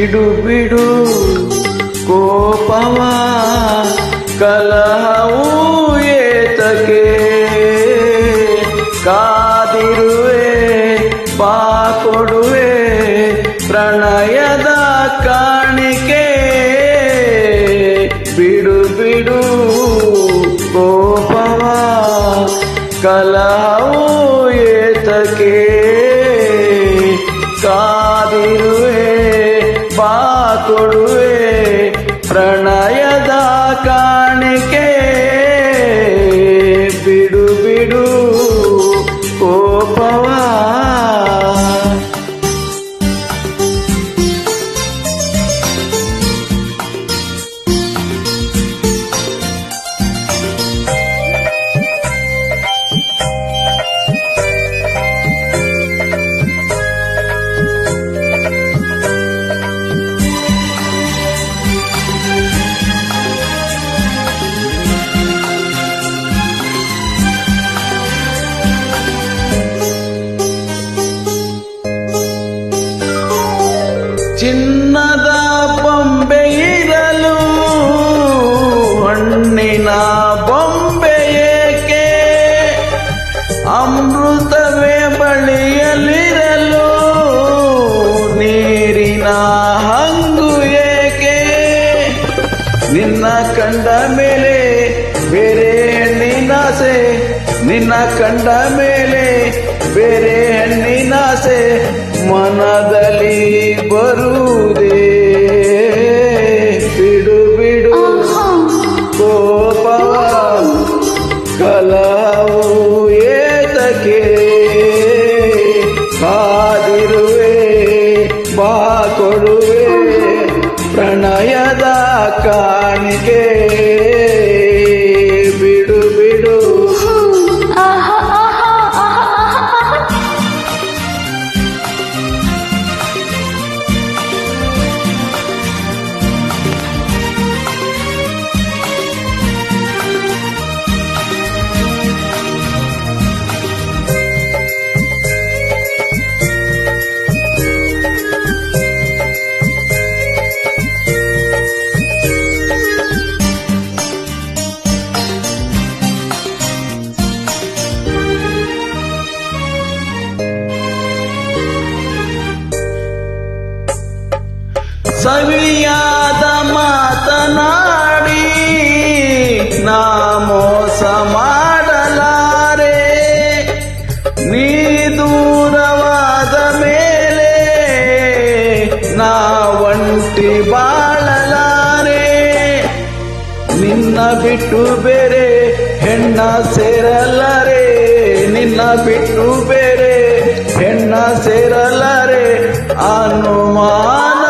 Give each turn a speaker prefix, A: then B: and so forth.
A: ಬಿಡು ಬಿಡು ಕೋಪವ ಕಲಹವು ಏತಕ್ಕೆ ಕಾದಿರುವೆ ಬಾ ಕೊಡುವೆ ಪ್ರಣಯದ ಕಾಣಿಕೆ ಬಿಡು ಬಿಡು ಕೋಪವ ಕಲಹವು ಏತಕ್ಕೆ ಕಾದಿರುವೆ ಬಾ ಕೊಡುವೆ ಪ್ರಣಯದ ಕಾಣಿಕೆ ಬಿಡು ಬಿಡು ಕೋಪವ ಚಿನ್ನದ ಬೊಂಬೆ ಇರಲು ಹಣ್ಣಿನ ಬೊಂಬೆ ಏಕೆ ಅಮೃತವೇ ಬಳಿಯಲಿರಲು ನೀರಿನ ಹಂಗು ಏಕೆ ನಿನ್ನ ಕಂಡ ಮೇಲೆ ಬೇರೆ ಹೆಣ್ಣಿನಾಸೆ ನಿನ್ನ ಕಂಡ ಮೇಲೆ ಬೇರೆ ಹೆಣ್ಣಿನಾಸೆ ಮನದಲ್ಲಿ ಬರುವುದೇ ಬಿಡು ಬಿಡು ಕೋಪವ ಕಲಹವು ಏತಕ್ಕೆ ಕಾದಿರುವೆ ಬಾ ಕೊಡುವೆ ಪ್ರಣಯದ ಕಾಣಿಕೆ ಬಿಡು ಬಿಡು ಸವಿಯಾದ ಮಾತನಾಡಿ ನಾ ಮೋಸ ಮಾಡಲಾರೆ ನೀ ದೂರವಾದ ಮೇಲೆ ನಾ ಒಂಟಿ ಬಾಳಲಾರೆ ನಿನ್ನ ಬಿಟ್ಟು ಬೇರೆ ಹೆಣ್ಣ ಸೇರಲಾರೆ ನಿನ್ನ ಬಿಟ್ಟು ಬೇರೆ ಹೆಣ್ಣ ಸೇರಲಾರೆ ಅನುಮಾನ